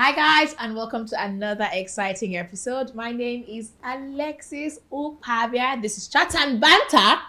Hi guys, and welcome to another exciting episode. My name is Alexis Upavia. This is Chat and Banter.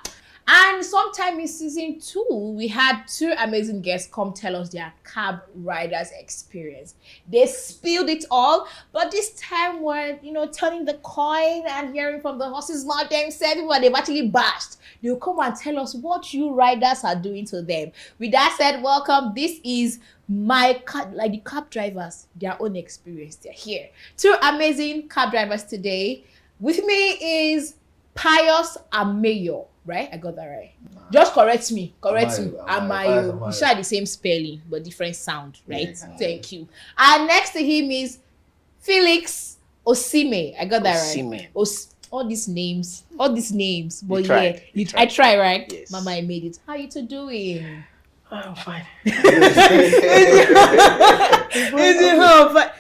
And sometime in season 2, we had 2 amazing guests come tell us their cab riders experience. They spilled it all, but this time we're, turning the coin and hearing from the horse's mouth themselves what they've actually bashed. They'll come and tell us what you riders are doing to them. With that said, welcome. This is the cab drivers, their own experience. They're here. 2 amazing cab drivers today. With me is Pius Amayo. Right? I got that right. Just correct me. Amayo. You share the same spelling, but different sound, right? Yeah. Thank you. And next to him is Felix Osime. I got that right. All these names. But I try, right? Yes. Mama, I made it. How you two doing? I'm fine.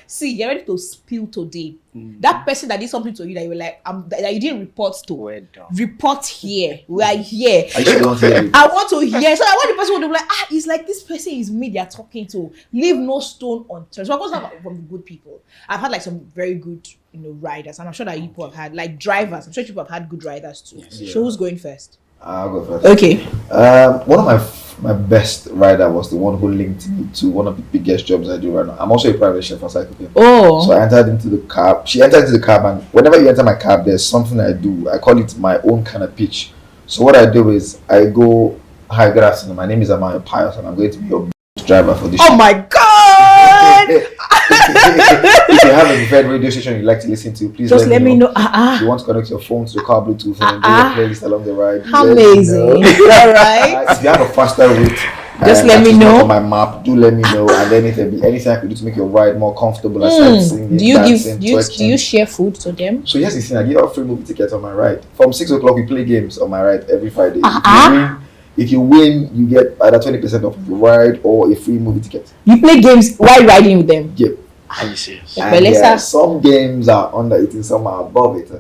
See, you're ready to spill today. Mm-hmm. That person that did something to you that you were like, that you didn't report to. Well done. Report here. We are here. I want to hear. I want to hear. So I want the person to be like, it's like this person is me they're talking to. Leave no stone unturned. So of course, from the good people. I've had like some very good, riders, and I'm sure that you people have had like drivers. I'm sure people have had good riders too. Yes. Yeah. So who's going first? I'll go first. Okay. One of my best rider was the one who linked me to one of the biggest jobs I do right now. I'm also a private chef for cycling. Oh. So I entered into the cab. She entered into the cab, and whenever you enter my cab, there's something I do. I call it my own kind of pitch. So what I do is I go, "Hi, good afternoon. My name is Amayo Pius, and I'm going to be your driver for this." Oh show. my God! If you have a preferred radio station you'd like to listen to, please just let me know. If you want to connect your phone to the car Bluetooth and do your playlist along the ride. Amazing. All right. If you have a faster route, just let me know. On my map, do let me know. And then if there be anything I could do to make your ride more comfortable, aside singing, do you share food to them? So yes, you see, I give out free movie tickets on my ride. From 6 o'clock, we play games on my ride every Friday. If you win, you get either 20% off the ride or a free movie ticket. You play games while riding with them? Yep. Are you serious? And some games are under 18, some are above it.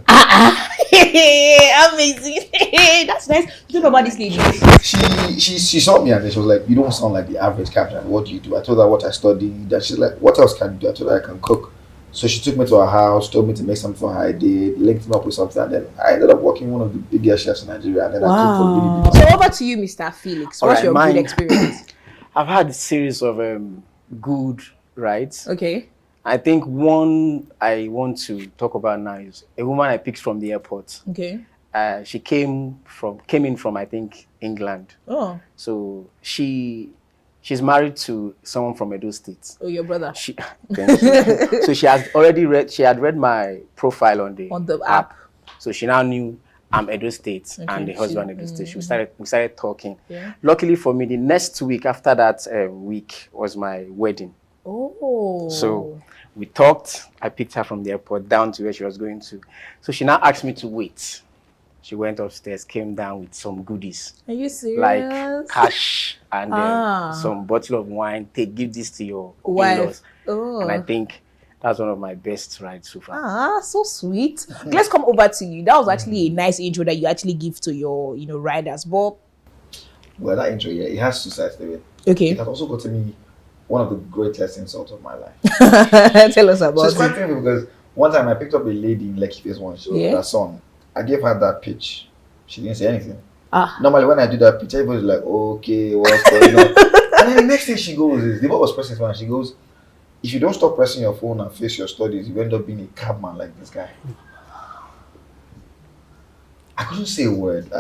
Amazing. That's nice. You know about this lady? She saw me and then she was like, "You don't sound like the average captain. What do you do?" I told her what I studied. And she's like, "What else can you do?" I told her I can cook. So she took me to her house, told me to make something for her. I did, linked me up with something, and then I ended up working one of the biggest chefs in Nigeria. And then I cooked for really big. So over to you, Mr. Felix. What's your good experience? I've had a series of good rides. Okay. I think one I want to talk about now is a woman I picked from the airport. Okay. She came in from I think England. Oh. So she's married to someone from Edo State. Oh, your brother. So she had read my profile on the app. So she now knew I'm Edo State and the husband Edo State. We started talking. Yeah. Luckily for me, the next week after that week was my wedding. Oh. So we talked. I picked her from the airport down to where she was going to. So she now asked me to wait. She went upstairs, came down with some goodies. Are you serious? Like cash and some bottle of wine. Give this to your in-laws. Oh. And I think that's one of my best rides so far. So sweet. Let's come over to you. That was actually a nice intro that you actually give to your, riders. But well, that intro, it has 2 sides to it. Okay. It has also got to me one of the greatest insults of my life. Tell us about it. So it's quite painful because one time I picked up a lady in Lekki Phase 1. She was her son. I gave her that pitch. She didn't say anything. Normally when I do that pitch, everybody's like, "Okay, what's going on?" And then the next thing she goes is, the boy was pressing his phone, and she goes, "If you don't stop pressing your phone and face your studies, you end up being a cabman like this guy." I couldn't say a word.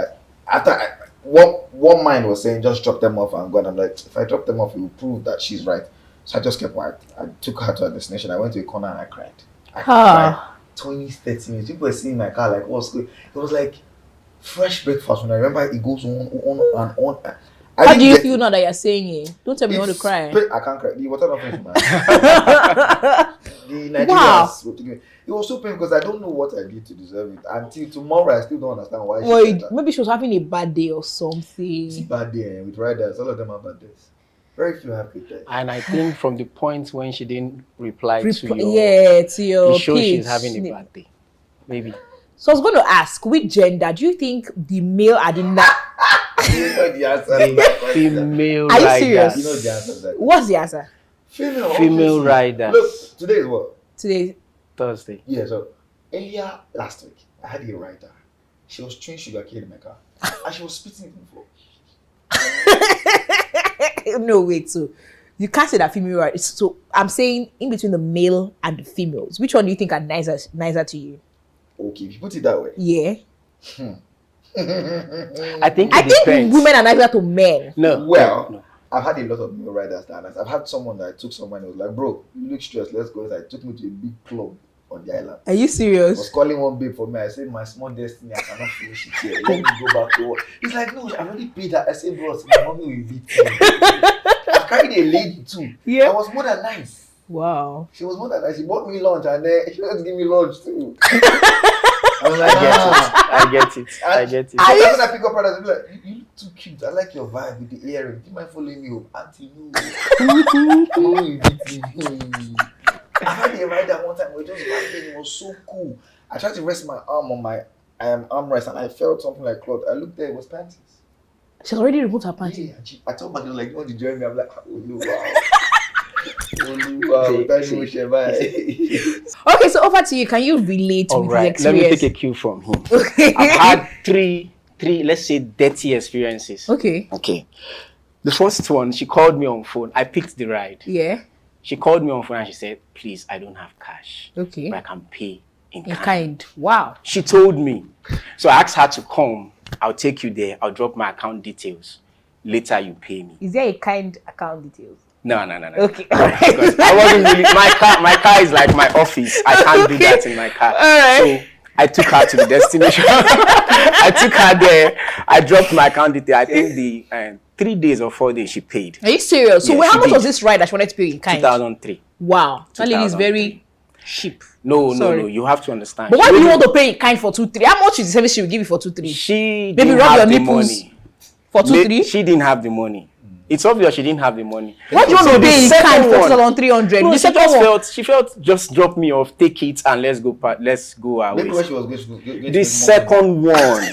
One mind was saying, "Just drop them off and go." And I'm like, if I drop them off, it will prove that she's right. So I just kept quiet. I took her to her destination. I went to a corner and I cried. I cried 20, 30 minutes. People were seeing my car like, what's good? It was like fresh breakfast. When I remember, it goes on and on. How do you feel now that you're saying it? Don't tell me you want to cry. I can't cry. The water not finished, man. The Nigerians. It was so painful because I don't know what I did to deserve it. Until tomorrow, I still don't understand why she said that. Maybe she was having a bad day or something. It's a bad day with riders. All of them are bad days. Very few have good days. And I think from the point when she didn't reply to your it shows she's having a bad day. Maybe. So I was going to ask, which gender do you think the male are the You know the answer. Female. Are you serious? You know the answer to that. What's the answer? Female riders. Look, today is what? Today. Thursday. Yeah, so earlier last week, I had a rider. She was chewing sugarcane in my car. And she was spitting it in the floor. No, wait, so you can't say that female riders. So I'm saying in between the male and the females, which one do you think are nicer to you? Okay, if you put it that way. Yeah. I think women are nicer to men. No. I've had a lot of male riders that are nice. I've had someone that took someone and was like, bro, you look stressed, let's go inside. Took me to a big club on the island. Are you serious? I was calling one babe for me. I said, my small destiny, I cannot finish it here. Let me go back to work. He's like, no, I already paid her. I said, bro, my mommy will beat me. I've carried a lady too. Yeah. I was more than nice. Wow. She was more than nice. She bought me lunch and then she wanted to give me lunch too. I was like, I get it. When I pick up brothers, I'll be like, you look too cute. I like your vibe with the earring. Do you mind following me home? Auntie, no. Mommy will beat me. I had a rider one time. We were just riding. It was so cool. I tried to rest my arm on my armrest and I felt something like cloth. I looked there. It was panties. She's already removed her panties. Yeah, I told my girl like, you want to join me? I'm like, oh no, wow. Okay, so over to you. Can you relate with the experience? Let me take a cue from him. Okay. I've had three, let's say, dirty experiences. Okay. The first one, she called me on phone. I picked the ride. Yeah. She called me on phone and she said, please, I don't have cash. Okay. But I can pay in kind. Wow. She told me. So I asked her to come. I'll take you there. I'll drop my account details. Later, you pay me. Is there a kind account details? No. Okay. Because I wasn't really, my car is like my office. I can't do that in my car. All right. So I took her to the destination. I took her there. I dropped my account detail. I think the 3 days or 4 days she paid. Are you serious? So yes, how much was this ride that she wanted to pay in kind? 2003. Wow. That lady is very cheap. No. You have to understand. But why do you want to pay in kind for 2-3? How much is the service she will give you for 2-3? She maybe didn't rub have your the nipples money. For 2-3? She didn't have the money. It's obvious she didn't have the money. Why do you want to pay in kind for 2,300? No, she felt just drop me off, take it, and let's go our ways. Maybe when she was going to the second one.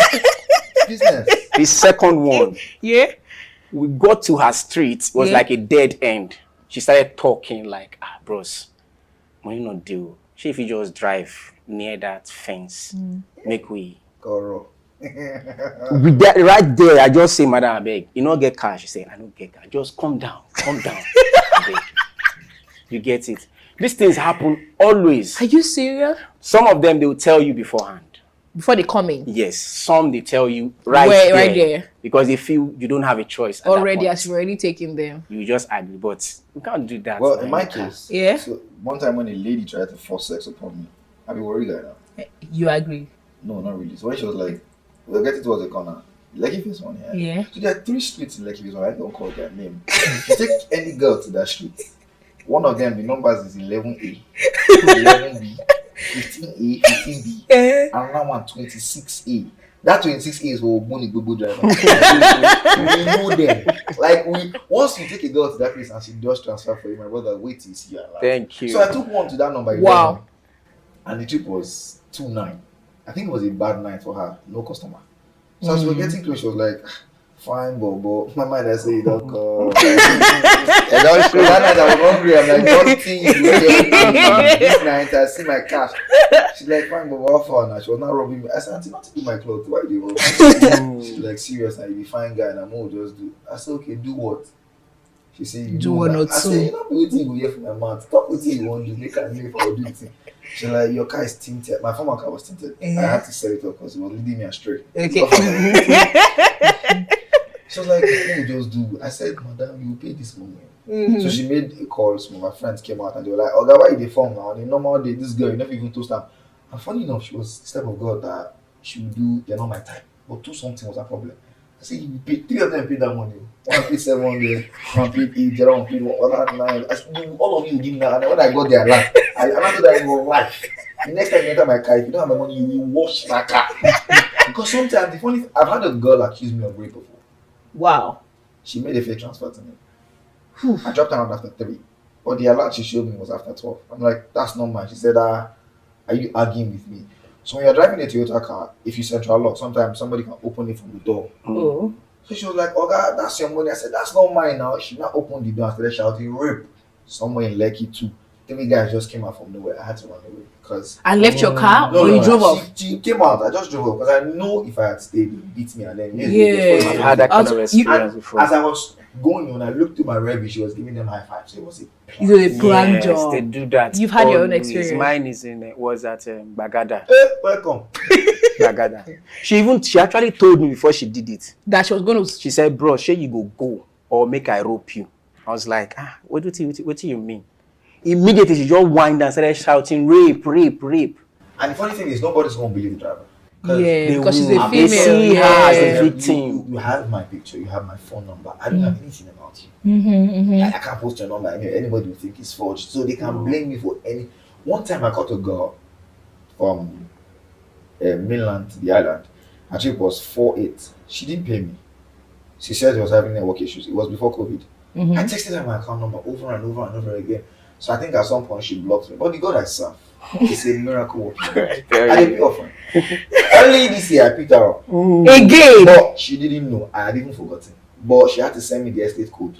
Business. The second one. Yeah. We got to her street. It was like a dead end. She started talking like, bros, money not deal. She if you just drive near that fence, make we go. Right there, I just say, Madam, I beg. You don't get cash. She said, I don't get cash. Just calm down. I beg. You get it. These things happen always. Are you serious? Some of them, they will tell you beforehand. Before they come in? Yes. Some, they tell you right there. Because they feel you don't have a choice. Already, as you're already taking them. You just agree. But you can't do that. Well, in my case, yeah. So one time when a lady tried to force sex upon me, I'd be worried right now. You agree? No, not really. So when she was like, we'll get it towards the corner. Lekki Phase 1, yeah. So there are 3 streets in Lekki Phase 1. I don't call their name. You take any girl to that street. One of them, the numbers is 11A, 11B, 15A, 15B, and another one 26A. That 26A is for Boni Gbogbo driver. We know them. Like once you take a girl to that place and she does transfer for you, my brother, wait till you see her. Thank you. So I took one to that number. 11, wow. And the trip was 2-9. I think it was a bad night for her. No customer. So as we were getting close, she was like, fine, Bobo. My mind, I say, don't come. That night I was hungry. I'm like, don't think this night I see my cash. She's like, fine, Bobo, how far now? She was not robbing me. I said, Auntie, not to do my clothes. Why do you rob me? She's like, serious, now you be fine guy. And I'm all just do. I said, okay, do what? She said, you do one or two. I said, you know, waiting you go hear from my mouth. Talk with you want to make a leave or do thing. She's like, your car is tinted. My former car was tinted. I had to sell it up because it was leading me astray. Okay. She was like, what do you just do? I said, Madam, you pay this money. So she made a call. Some of my friends came out and they were like, oh, why they form now? On a normal day, this girl, you never even toast her. And funny enough, she was the type of girl that she would do, they're not my type. But do something was a problem. I said, you pay, 3 of them paid that money. One paid 700, one paid 8, the other one paid 1, other 9. I said, all of you give me that. And when I got there, I laughed. I laughed that in your life. The next time you enter my car, if you don't have my money, you will wash my car. Because sometimes, the funny thing, I've had a girl accuse me of rape before. Wow. She made a fake transfer to me. I dropped her out after 3. But the alert she showed me was after 12. I'm like, that's not mine. She said, are you arguing with me? So when you're driving a Toyota car, if you central lock, sometimes somebody can open it from the door. Oh. So she was like, oh God, that's your money. I said, that's not mine now. She now opened the door and started shouting, rape. somewhere in Lekki too. 3 guys just came out from nowhere. I had to run away because. And left your car, or you drove off? She came out. I just drove off because I know if I had stayed, they would beat me and then. I've had that kind of experience before. As I was going on, I looked to my revy. She was giving them high five. So it was a grand job. They do that. You've had your own experience. Mine is was at Bagada. Welcome. Bagada. She actually told me before she did it that she was going to. She said, "Bro, shey you go or make I rope you." I was like, what do you mean? Immediately she just whined and started shouting, "Rape, rape, rape." And the funny thing is, nobody's going to believe the driver. Yeah, because she's a female. They see her as a victim. You have my picture, you have my phone number. I don't have anything about you. I can't post your number anyway. Anybody will think it's forged. So they can blame me for any. One time I caught a girl from mainland to the island. Her trip was 4-8. She didn't pay me. She said she was having network issues. It was before COVID. I texted her my account number over and over and over again. So I think at some point she blocked me. But the God I serve, it's a miracle. I didn't pay off. Only this year I picked her up. Again. But she didn't know. I had even forgotten. But she had to send me the estate code.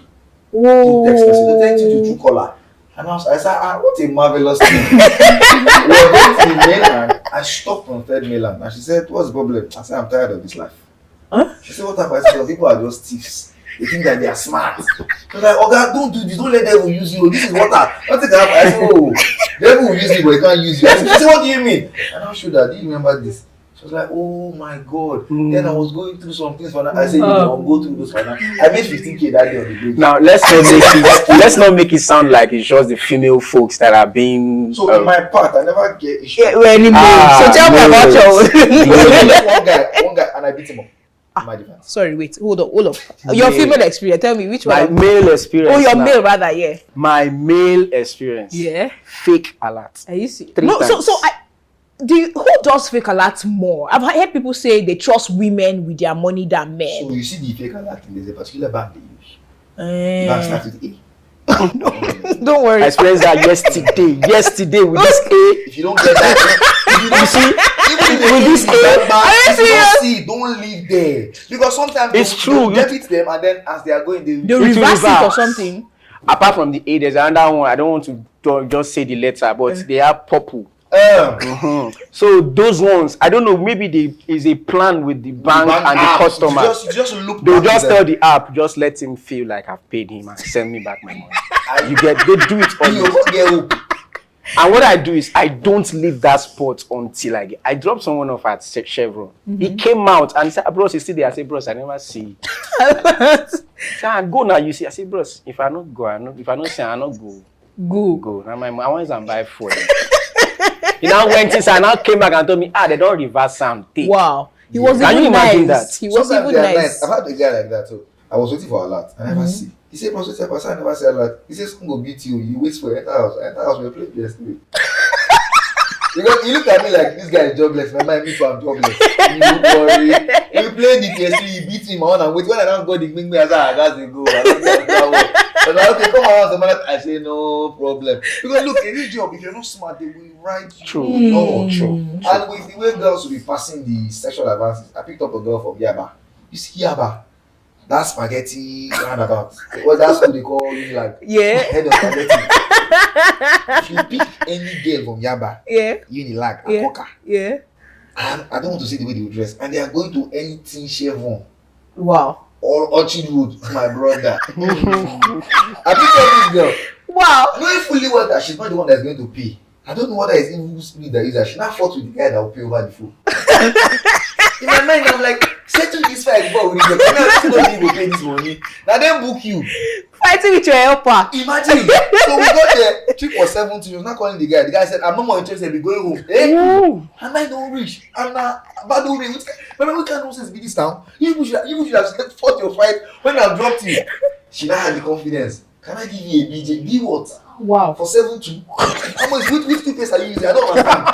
Oh. To text me. So they text you to Truecaller. And I said, what a marvelous thing. We were going to the mainland. I stopped on 3rd mainland. And she said, what's the problem? I said, I'm tired of this life. Huh? She said, what happened? I said, people are just thieves. They think that they are smart. I was like, oh God, don't do this. Don't let them use you. This is water. Don't take it up. I said, oh, devil will use me, but he can't use you. I said, she said, what do you mean? And I showed her, do you remember this? She was like, oh my God. Then I was going through some things for now. I said, I'll go through those for now. I made 15K that day on the bridge. Now, let's not make it sound like it's just the female folks that are being. So in my part, I never get issues. So tell me about your one guy, and I beat him up. Sorry, wait, hold up. Your female experience, tell me which one. My male experience. Oh, your male rather, yeah. My male experience. Yeah. Fake alert. Are you see? No, so who does fake alert more? I've heard people say they trust women with their money than men. So you see the fake alert, there's a particular bank they use. Bank starts with A. Don't worry. I experienced that yesterday with this A. If you don't get that, you see. Even with this A, don't leave there because sometimes it's true. Debit them and then as they are going, they reverse it or something. Apart from the A, there's another one. I don't want to just say the letter, but they are purple. So those ones, I don't know. Maybe there is a plan with the bank and the customer. They'll just tell the app, just let him feel like I've paid him and send me back my money. They do it on. And what I do is I don't leave that spot until I drop someone off at Chevron. He came out and said, "Bros, you still there?" I said, "Bros, I never see." Said, "Go now, you see." I said, "Bros, if I not go, if I not see, I not go." Go. Now I want to buy food. He now went inside and now came back and told me, they don't reverse sound. Wow. He was even nice. He was even nice. I've had a guy like that too. I was waiting for a lot. I never see. He said, "Bros, I never see a lot." He said, "Someone will beat you. You wait for enter house. We play yesterday." Because he looked at me like, this guy is jobless. My mind, me too, I'm jobless. You worry. We played it yesterday. He beat him on and wait. When I don't go, they make me as I got to go. I don't know. But like, okay, come on. I say, no problem. Because look, in this job, if you're not smart, they will write you. True. And with the way girls will be passing the sexual advances, I picked up a girl from Yaba. You see Yaba? That spaghetti roundabout. Well, that's what they call you, like head of spaghetti. If you pick any girl from Yaba, Unilag, Akoka, and I don't want to see the way they would dress, and they are going to anything Chevron. Wow. Or Orchid Road, my brother. I picked up this girl. Wow. Knowing fully well that she's not the one that's going to pay. I don't know what is even spirit that user. She now fought with the guy that will pay over the phone. In my mind, I'm like, settle this fight before we leave. I don't need to pay this money. Now then book you. Fighting with your helper. Imagine. So we got there. Trip was 70. She was not calling the guy. The guy said, "I'm no more interested. We're going home." And I don't reach. And bad don't reach. Remember, we can't nonsense be this now. You should have fought your fight when I dropped you. She now had the confidence. Can I give you a BJ? Give what? Wow. For 7-2. How much? Which toothpaste are you using? I don't understand.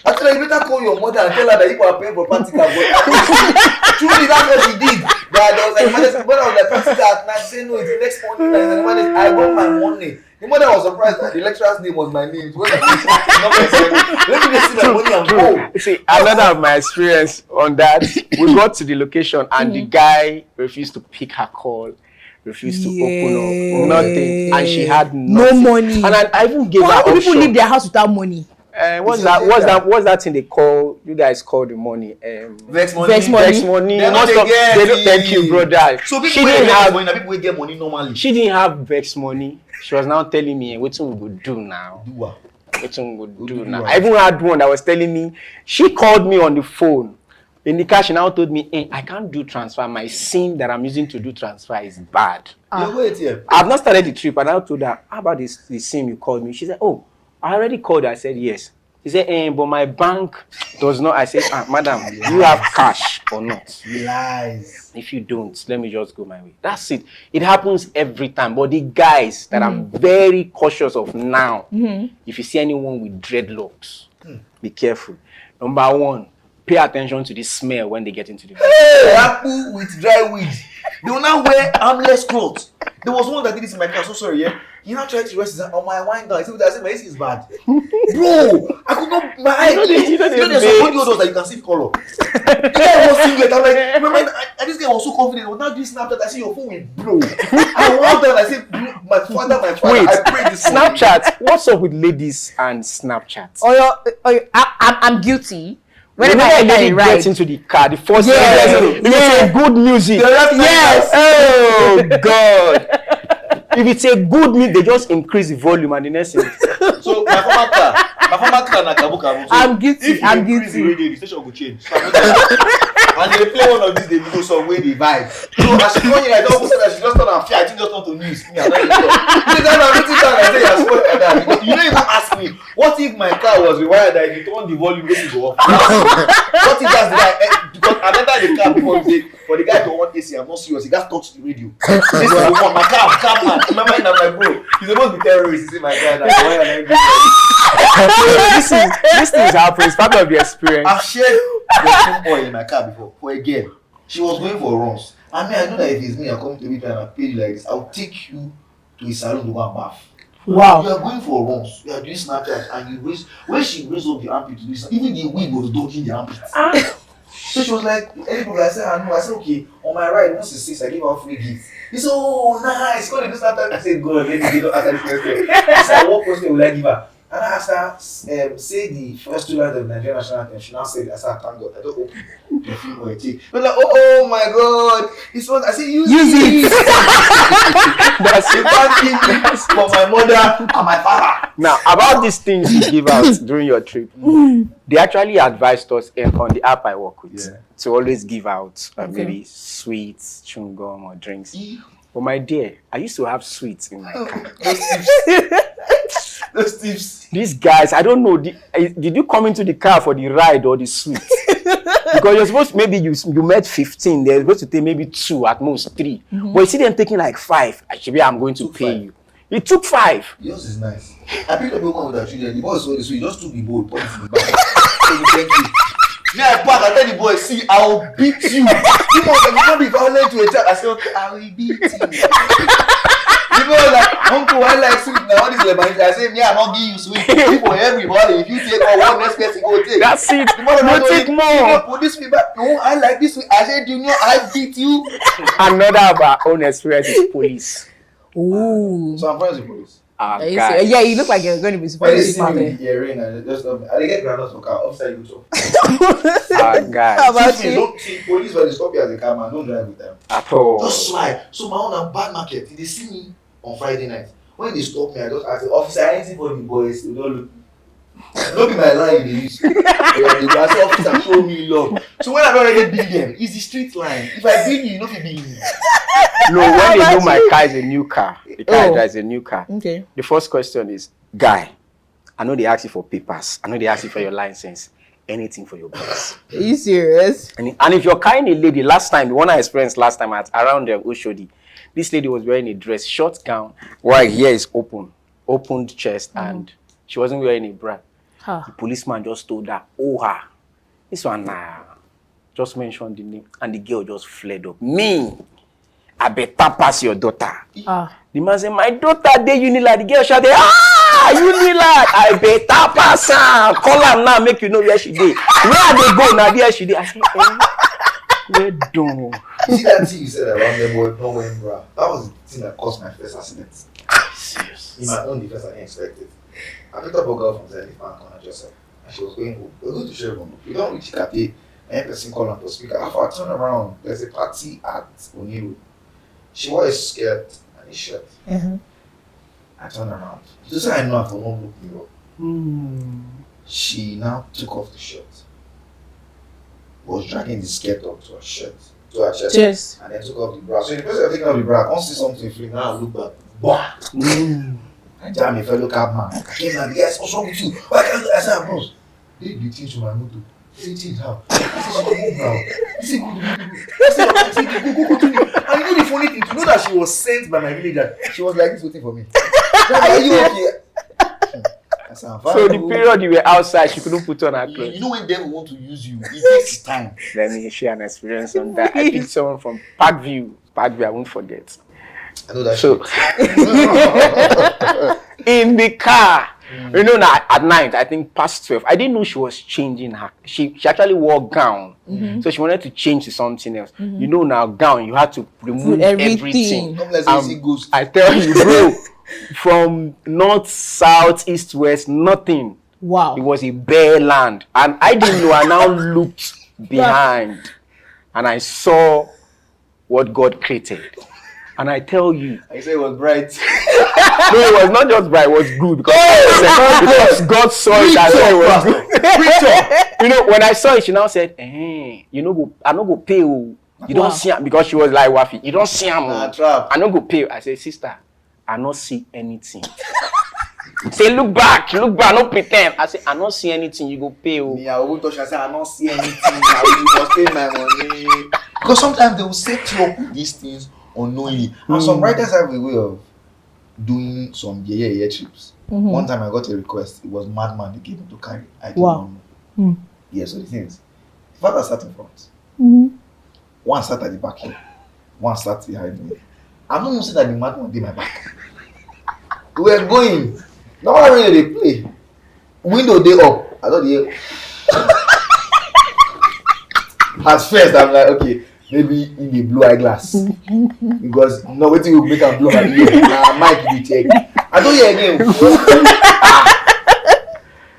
I tell her, you better call your mother and tell her that you are paying for practical. Truly, that's what she did. But I was like, when I was like practical at night, say no, it's the next morning. I got my money. The mother was surprised that the lecturer's name was my name. Let me just see my money and go. See, another of my experience on that, we got to the location and the guy refused to pick her call. refused to open up, nothing, and she had no money. And I even gave her option. How do people leave their house without money? What's that thing they call, you guys call the money? Vex money. Vex money. They don't thank you, brother. So people didn't have money, people get money normally. She didn't have vex money. She was now telling me, what we go do now? What we go do now? I even had one that was telling me, she called me on the phone. In the car, she now told me, I can't do transfer. My SIM that I'm using to do transfer is bad. I've not started the trip, and I told her, how about the SIM you called me? She said, oh, I already called her. I said, yes. She said, but my bank does not. I said, madam, do you have cash or not? Lies. If you don't, let me just go my way. That's it. It happens every time. But the guys that I'm very cautious of now, if you see anyone with dreadlocks, be careful. Number one, pay attention to the smell when they get into the apple with dry weed. They will now wear armless clothes. There was one that did this in my car. So sorry, yeah. He now tried to rest his hand on my wine down. I said, my AC is bad. Bro, I could not. My eye. You know, there's some audio that you can see the color. The guy was singlet. I'm like, remember, this guy was so confident. Well, now this Snapchat, I see your phone will blow. I walked down. I said, my father. Wait, I prayed this Snapchat. What's up with ladies and Snapchat? I'm guilty. Whenever a lady gets into the car, the first thing if it's a good music, yes. Oh God! If it's a good music, they just increase the volume and the next thing. So my former car na kabu. I'm guilty. If you increase the radio, the station will change. So and they play one of these, they do some way they vibe. So as she come here, I don't say that she just turn on fear. I think just turn to news. Me, I don't know. I say you're spoiled like that. Because you don't even ask me, what if my car was rewired that if you turn the volume, it will go off? What if that's the guy? Because I entered the car before you say, for the guy to want AC, I'm not serious. He just touched the radio. This is the one, my car, man. In my mind, I'm like, bro, he's supposed to be terrorist. He's in my car. Like, why am I this thing is happening. It's part of the experience. I've shared the oil in my car before for a girl. She was going for runs. I mean, I know that if it's me, I'm coming to meet you and I pay you like this, I'll take you to a salon to go and bath. Wow. You are going for runs. You are doing Snapchat and you raise, when she raised up the armpit to do this, even the wig was dodging the armpit. So she was like, anybody, I said, I know. I said, okay, on my right, once it's 6, I give her free gift. He said, oh, nice. Go to do Snapchat. I said, God, let me get up after the question. I said, what question will I give her? And I asked her, say the first 2 lines of the Nigerian national anthem. She now said, I said, thank God. I don't open the film or a check. But like, oh my God. This one, I said, use it. That's you can't give this for my mother and my father. Now, about these things you give out during your trip, they actually advised us on the app I work with to always give out maybe sweets, chewing gum, or drinks. But my dear, I used to have sweets in my car. Those tips. These guys, I don't know. Did you come into the car for the ride or the sweets? Because you're supposed to, maybe you met 15. They're supposed to take maybe 2, at most 3. But you see them taking like 5. Actually, I'm going to pay you. It took 5. Yours is nice. I picked up a woman with her children. The boy saw this, so he just took the bowl, put it in the bag. So we thank you. Me, I park, I tell the boy, see, I will beat you. You can't be violent to a child. I say, okay, I will beat you. People are like, uncle, I like sweet now. What is the money? I say, me, I'm not giving you sweet. For everybody, if you take one next person, go take. That's it. You take more. Put this sweet back. No, I like this sweet. I said, Junior, I beat you. Another of our own experience is police. Ooh. So I'm friends with police. Yeah, you look like you're going to be super smart. Yeah, ring and just I get granules for car. Upside you too. Guys. How about you? Don't see police when they stop you as a car man. Don't drive with them. At all. Just slide. So my own bad market. They see me on Friday night. When they stop me, I just ask the officer, anything for the boys. They don't look. Look at my line they use. They say, officer, show me love. So when I don't already beat them, it's the street line. If I beat you, you know if you beat me. No, when they know my car is a new car, the car is a new car. Okay. The first question is, guy, I know they ask you for papers. I know they ask you for your license. Anything for your boss. Are you serious? And if you're carrying a lady, the one I experienced last time at around Oshodi, this lady was wearing a dress, short gown, right here is opened chest, and she wasn't wearing a bra. The policeman just told her, this one, just mentioned the name, and the girl just fled up. Me, I better pass your daughter. The man said, my daughter, they Unila. The girl shouted, Unila, I better pass her. Call her now, make you know where she did. Where they go now, there she did. I said, We don't. You see that thing you said around them boy not wearing bra? That was the thing that caused my first accident. Serious. In my own defense, I didn't expect it. I picked up a girl from Zenith Bank on Joseph, and she was going home. We were going to Chevron. We don't reach Cafe, and person called on the speaker. After I turn around, there's a party at Oniru. She wore a skirt and a shirt. I turned around. Just so I know I will not look me up. She now took off the shirt. Was dragging the skirt up to her shirt, to her chest, Yes. and then took off the bra. So the person taking off the bra, I can't see something free. Now I look back. Bah! I jammed a fellow cabman. I came and the guy said, what's wrong with you? Why can't I say, bros? They did the things to my motor. They did how? I said, she didn't now. He said, go to me. And you know the funny thing, to know that she was sent by my villager, she was like this waiting for me. Are you okay? So the period you were outside, she couldn't put on her clothes. You know when devil want to use you, it takes time. Let me share an experience on that. I picked someone from Parkview. Parkview, I won't forget. I know that. So in the car, you know, now at night, I think past 12, I didn't know she was changing her. She actually wore gown. So she wanted to change to something else. You know, now gown, you had to remove everything. I tell you, bro, from north, south, east, west, nothing. Wow. It was a bare land. And I didn't know. I now looked behind and I saw what God created. And I tell you, I say it was bright. no, it was not just bright, it was good. Because God saw it and said it was good. You know, when I saw it, she now said, you know, I don't go pay you. You don't see him, because she was like Wafi. You don't see him. I don't go pay you. I said, sister, I don't see anything. Say, look back, don't pretend. I said, I don't see anything, you go pay you. Me, I will touch. I said, I don't see anything. I will must pay my money. Because sometimes they will set you up with these things unknowingly. And some writers have a way of doing some yeah trips. One time I got a request. It was Madman they gave me to carry. I didn't know. Yeah, so the thing is, the father sat in front. One sat at the back here. One sat behind me. I'm not saying that the Madman did my back. We were going. Now I really they play. Window day up. I thought the at first I'm like, okay, maybe in the blue eyeglass. Because no waiting will make a blow my ear. Now mic you check. I don't hear again.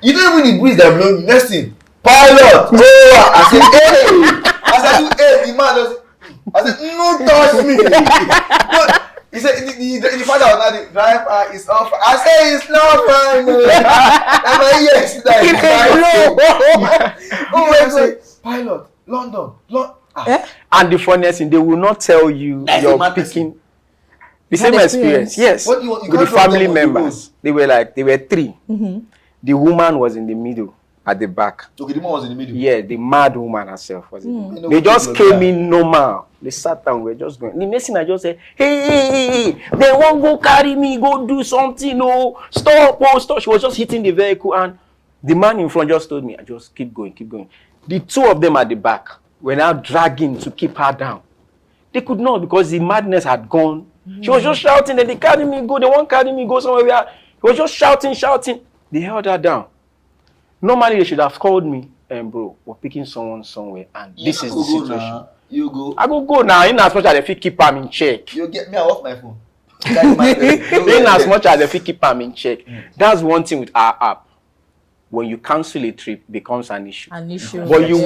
You don't even the breeze that blow me. Next thing, pilot. I said, hey. I said, hey, the man does. I said, no touch me. No. He said, the father was not the driver is off. I said, it's not fine. And my ears like, oh my God. Pilot, London. And the funniest thing, they will not tell you you're picking the same experience. Yes, what you with the family members. They were three. The woman was in the middle at the back. Okay, the woman was in the middle. Yeah, the mad woman herself was in the middle. They just came in normal. They sat down, we're just going. The next thing I just said, hey, they won't go carry me, go do something, stop. She was just hitting the vehicle, and the man in front just told me, I just keep going. The two of them at the back were now dragging to keep her down. They could not, because the madness had gone. She was just shouting that they won't carry me, go somewhere. He was just shouting. They held her down. Normally, they should have called me, bro, we're picking someone somewhere, and this is the situation. You go. I go now, in as much as they keep them in check. You get me off my phone. In as much as they keep them in check. That's one thing with our app. When you cancel a trip, it becomes an issue. But you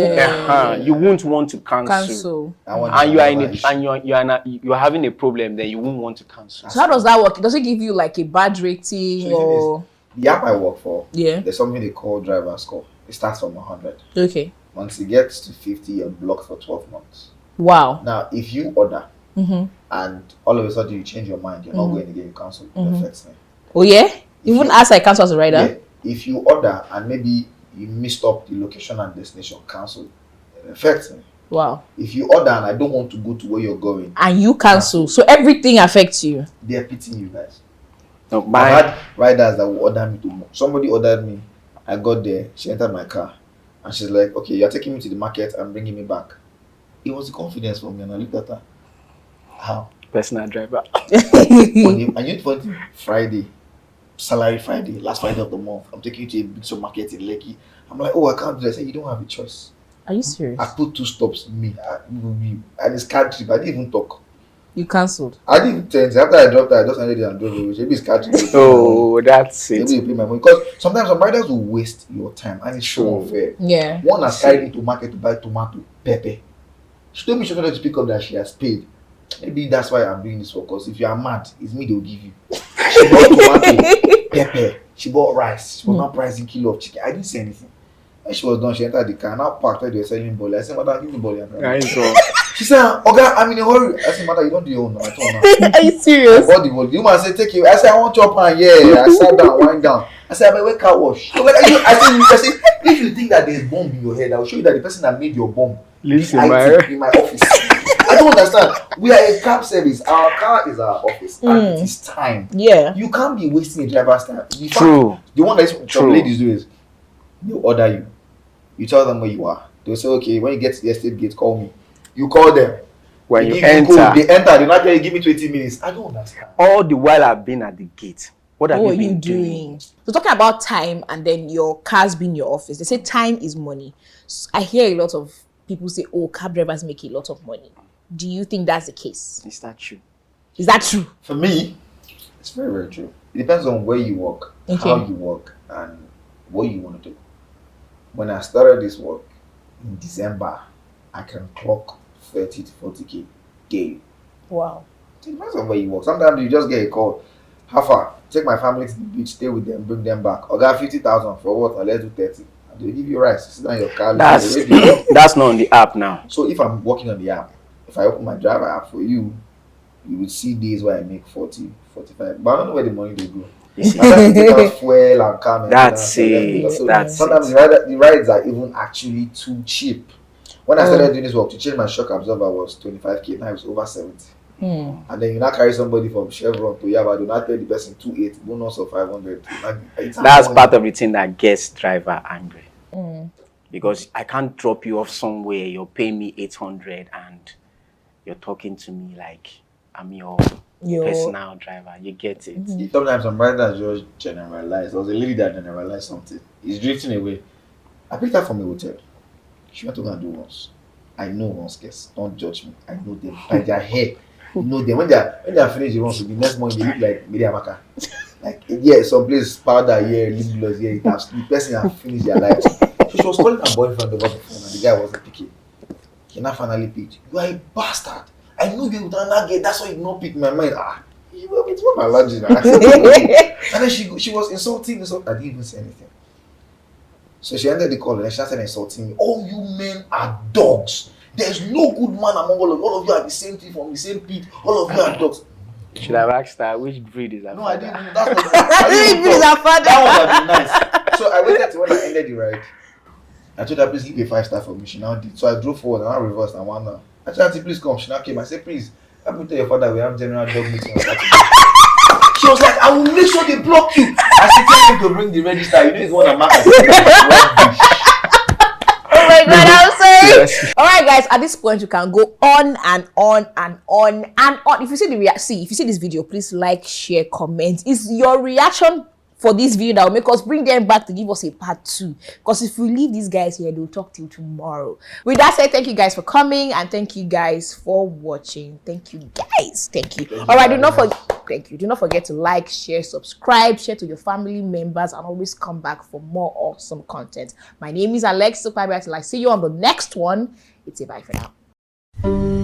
won't want to cancel. And you are in it, and you are having a problem, then you won't want to cancel. So how does that work? Does it give you like a bad rating or? The app I work for, there's something they call driver score. It starts from 100. Okay. Once it gets to 50, you're blocked for 12 months. Wow. Now, if you order and all of a sudden you change your mind, you're not going again, you cancel. It affects me. Oh yeah? Even as I cancel as a rider? Yeah, if you order and maybe you missed up the location and destination, cancel. It affects me. Wow. If you order and I don't want to go to where you're going, and you cancel, so everything affects you. They're pitying you guys. No, I had riders that would order me to. Somebody ordered me. I got there. She entered my car, and she's like, "Okay, you're taking me to the market and bringing me back." It was the confidence for me, and I looked at her. How? Personal driver. And you told me Friday, salary Friday, last Friday of the month. I'm taking you to a big supermarket in Lekki. I'm like, oh, I can't do that. I said, you don't have a choice. Are you serious? I put 2 stops. Me, and it's car trip. I didn't even talk. You cancelled. I didn't tell you. After I dropped that, I just ended it and drove away. Maybe it's car trip. Oh, that's it. Maybe you pay my money. Because sometimes some riders will waste your time and it's so unfair. Yeah. One has carried me to market to buy tomato, pepper. She told me she wanted to pick up that she has paid. Maybe that's why I'm doing this for, because if you are mad, it's me they'll give you. She bought tomato, pepper, she bought rice, she was not pricing kilo of chicken. I didn't say anything. When she was done, she entered the car, now parked where they were selling boli. I said, Madam, give me boli. She said, Oga, I'm in a hurry. I said, Madam, you don't do your own. I told her. Are you serious? I bought the boli. The woman said, take it. I said, I want your pan. Yeah. I sat down, wind down. I said, I wake car wash. I said, if you think that there's bomb in your head, I will show you that the person that made your bomb lives in my office. I don't understand. We are a cab service. Our car is our office, and it is time. Yeah. You can't be wasting a driver's time. True. The one that some ladies do is they'll order you. You tell them where you are. They'll say, okay, when you get to the estate gate, call me. You call them. When you enter, they enter. They not tell you, give me 20 minutes. I don't understand. All the while I've been at the gate. What are you doing? So talking about time and then your car's being your office. They say time is money. So I hear a lot of people say, oh, cab drivers make a lot of money. Do you think that's the case? Is that true? Is that true? For me, it's very, very true. It depends on where you work, how you work, and what you want to do. When I started this work in December, I can clock 30 to 40K daily. Wow. It depends on where you work. Sometimes you just get a call. How far? Take my family to the beach, stay with them, bring them back. Or got 50,000 for what? Or let's do 30. And they give you rice. Sit down in your car. That's not on the app now. So if I'm working on the app, if I open my driver app for you, you will see days where I make 40, 45. But I don't know where the money will go. Sometimes you take out fuel and car. That's it. So that's sometimes it. the rides are even actually too cheap. When I started doing this work, to change my shock absorber was 25K. Now it's over 70. And then you now carry somebody from Chevron to Yaba, do not tell the person 28 bonus of 500. That's part of the thing that gets driver angry. Because I can't drop you off somewhere, you're paying me 800 and you're talking to me like I'm your personal driver. You get it. Sometimes some riders just generalize. There was a lady that generalized something. He's drifting away. I picked her from a hotel. She went to go and do once. I know once guests. Don't judge me. I know them by their hair. You know them when they are finished the once, the next morning they look like Mediamaka. Like some place powder here, lip gloss here. The person has finished their life. So she was calling her boyfriend over the phone and the guy wasn't picking. He now finally picked. You are a bastard. I knew you would not get. That's why you not pick my mind. You were with my allergy now. And then she was insulting. I didn't even say anything. So she ended the call and then she started insulting me. All you men are dogs. There's no good man among all of you are the same thing from the same pit. All of you are dogs. Should I have asked her which breed is that? No, I didn't. That's not. That would have been nice. So I waited till when I ended the ride. I told her, please give a 5-star for me. She now did. So I drove forward and I reversed and wound down. I told her, please come. She now came. I said, please, help me tell your father we have general dog meeting on Saturday. She was like, I will make sure they block you. I said, tell him to bring the register. You know it's one of my Oh my God, I'm sorry. Yes. All right, guys. At this point, you can go on and on and on and on. If you see if you see this video, please like, share, comment. Is your reaction for this video that will make us bring them back to give us a part 2? Because if we leave these guys here, they'll talk till tomorrow. With that said, thank you guys for coming and thank you guys for watching. Thank you guys. Thank you. All right, do not forget to like, share, subscribe, share to your family members, and always come back for more awesome content. My name is Alex. Till I see you on the next one. It's a bye for now.